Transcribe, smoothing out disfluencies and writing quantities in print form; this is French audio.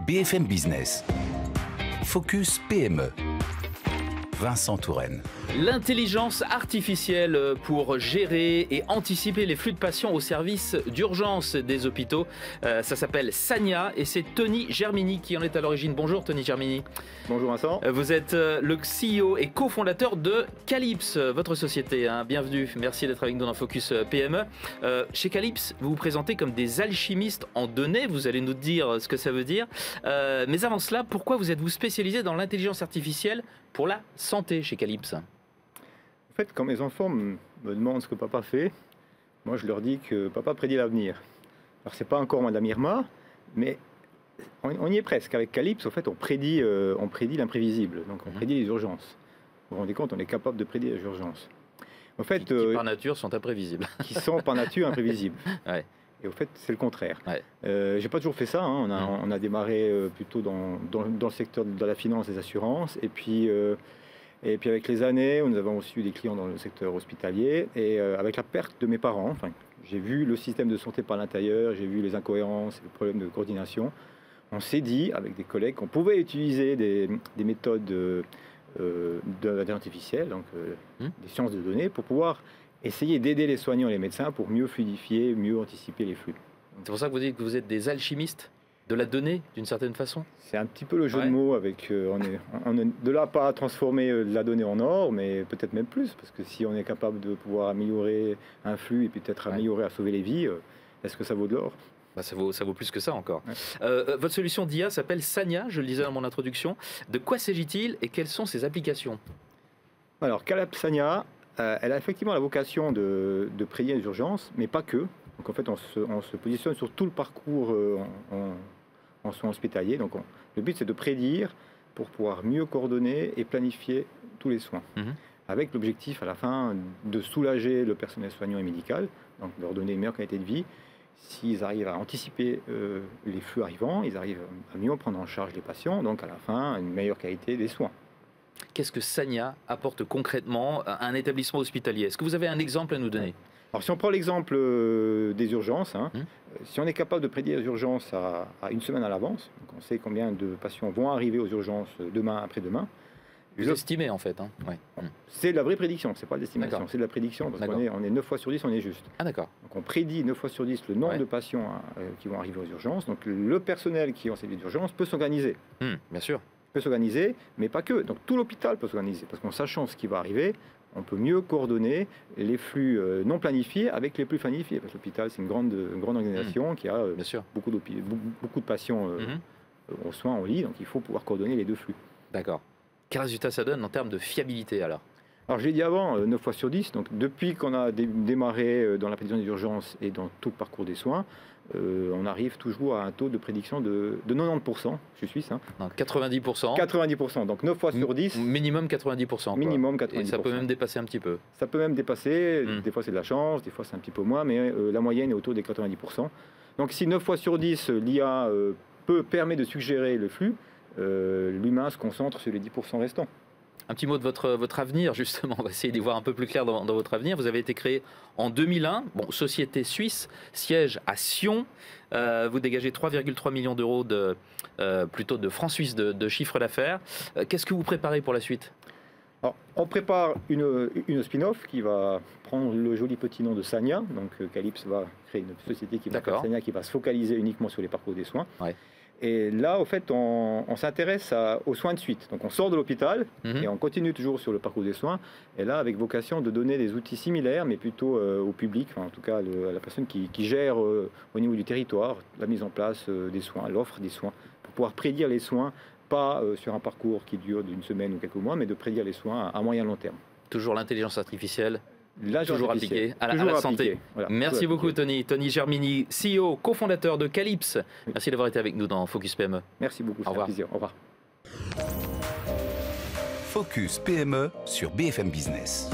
BFM Business. Focus PME. Vincent Touraine. L'intelligence artificielle pour gérer et anticiper les flux de patients au service d'urgence des hôpitaux. Ça s'appelle Sania et c'est Tony Germini qui en est à l'origine. Bonjour Tony Germini. Bonjour Vincent. Vous êtes le CEO et cofondateur de Calypse, votre société. Bienvenue, merci d'être avec nous dans Focus PME. Chez Calypse, vous vous présentez comme des alchimistes en données, vous allez nous dire ce que ça veut dire. Mais avant cela, pourquoi vous êtes-vous spécialisé dans l'intelligence artificielle pour la santé chez Calypse ? En fait, quand mes enfants me demandent ce que papa fait, moi je leur dis que papa prédit l'avenir. Alors c'est pas encore Madame Irma, mais on y est presque. Avec Calypse, en fait, on prédit l'imprévisible. Donc on prédit les urgences. Vous vous rendez compte, on est capable de prédire les urgences. En fait, qui par nature sont imprévisibles. Qui sont par nature imprévisibles. Ouais. Et au fait, c'est le contraire. Ouais. J'ai pas toujours fait ça. On a démarré plutôt dans le secteur de la finance et des assurances. Et puis avec les années, nous avons aussi eu des clients dans le secteur hospitalier. Et avec la perte de mes parents, j'ai vu le système de santé par l'intérieur, j'ai vu les incohérences, les problèmes de coordination. On s'est dit, avec des collègues, qu'on pouvait utiliser des méthodes d'intelligence artificielle, donc des sciences de données, pour pouvoir essayer d'aider les soignants et les médecins pour mieux fluidifier, mieux anticiper les flux. C'est pour ça que vous dites que vous êtes des alchimistes de la donnée, d'une certaine façon ? C'est un petit peu le jeu de mots avec... on est de là pas à transformer la donnée en or, mais peut-être même plus, parce que si on est capable de pouvoir améliorer un flux et peut-être améliorer à sauver les vies, est-ce que ça vaut de l'or ? Ça vaut plus que ça encore. Votre solution d'IA s'appelle Sania, je le disais dans mon introduction. De quoi s'agit-il et quelles sont ses applications ? Alors, Calypse Sania, elle a effectivement la vocation de prédire les urgences, mais pas que. Donc en fait, on se positionne sur tout le parcours en soins hospitaliers. Donc le but, c'est de prédire pour pouvoir mieux coordonner et planifier tous les soins. Avec l'objectif à la fin de soulager le personnel soignant et médical, donc de leur donner une meilleure qualité de vie. S'ils arrivent à anticiper les flux arrivants, ils arrivent à mieux prendre en charge les patients, donc à la fin, une meilleure qualité des soins. Qu'est-ce que Sania apporte concrètement à un établissement hospitalier ? Est-ce que vous avez un exemple à nous donner ? Alors si on prend l'exemple des urgences, si on est capable de prédire les urgences à une semaine à l'avance, donc on sait combien de patients vont arriver aux urgences demain, après-demain. Vous estimez en fait. C'est de la vraie prédiction, c'est pas de l'estimation, c'est de la prédiction, parce qu'on est 9 fois sur 10, on est juste. Ah d'accord. Donc on prédit 9 fois sur 10 le nombre de patients qui vont arriver aux urgences, donc le personnel qui est en service d'urgence peut s'organiser. Bien sûr. Peut s'organiser, mais pas que. Donc tout l'hôpital peut s'organiser, parce qu'en sachant ce qui va arriver, on peut mieux coordonner les flux non planifiés avec les flux planifiés. Parce que l'hôpital, c'est une grande organisation qui a beaucoup de patients aux soins en lit, donc il faut pouvoir coordonner les deux flux. D'accord. Quel résultat ça donne en termes de fiabilité alors ? Alors, je l'ai dit avant, 9 fois sur 10. Donc, depuis qu'on a démarré dans la prédiction des urgences et dans tout le parcours des soins, on arrive toujours à un taux de prédiction de 90%. Je suis suisse. Non, 90%. 90%. Donc, 9 fois sur 10. Minimum 90%. Minimum 90%. Et ça peut même dépasser un petit peu. Ça peut même dépasser. Des fois, c'est de la chance. Des fois, c'est un petit peu moins. Mais la moyenne est autour des 90%. Donc, si 9 fois sur 10, l'IA permet de suggérer le flux, l'humain se concentre sur les 10% restants. Un petit mot de votre avenir, justement. On va essayer d'y voir un peu plus clair dans votre avenir. Vous avez été créé en 2001, société suisse, siège à Sion. Vous dégagez 3,3 millions d'euros plutôt de francs suisses de chiffre d'affaires. Qu'est-ce que vous préparez pour la suite ? Alors, on prépare une spin-off qui va prendre le joli petit nom de Sania. Donc Calypse va créer une société qui va s'appeler Sania, qui va se focaliser uniquement sur les parcours des soins. Et là, au fait, on s'intéresse aux soins de suite. Donc, on sort de l'hôpital et on continue toujours sur le parcours des soins. Et là, avec vocation de donner des outils similaires, mais plutôt au public, en tout cas à la personne qui gère au niveau du territoire la mise en place des soins, l'offre des soins, pour pouvoir prédire les soins, pas sur un parcours qui dure d'une semaine ou quelques mois, mais de prédire les soins à moyen long terme. Toujours l'intelligence artificielle. Toujours appliqué à la santé. Voilà, merci beaucoup Tony. Tony Germini, CEO, cofondateur de Calypse. Merci d'avoir été avec nous dans Focus PME. Merci beaucoup, c'est un plaisir. Au revoir. Focus PME sur BFM Business.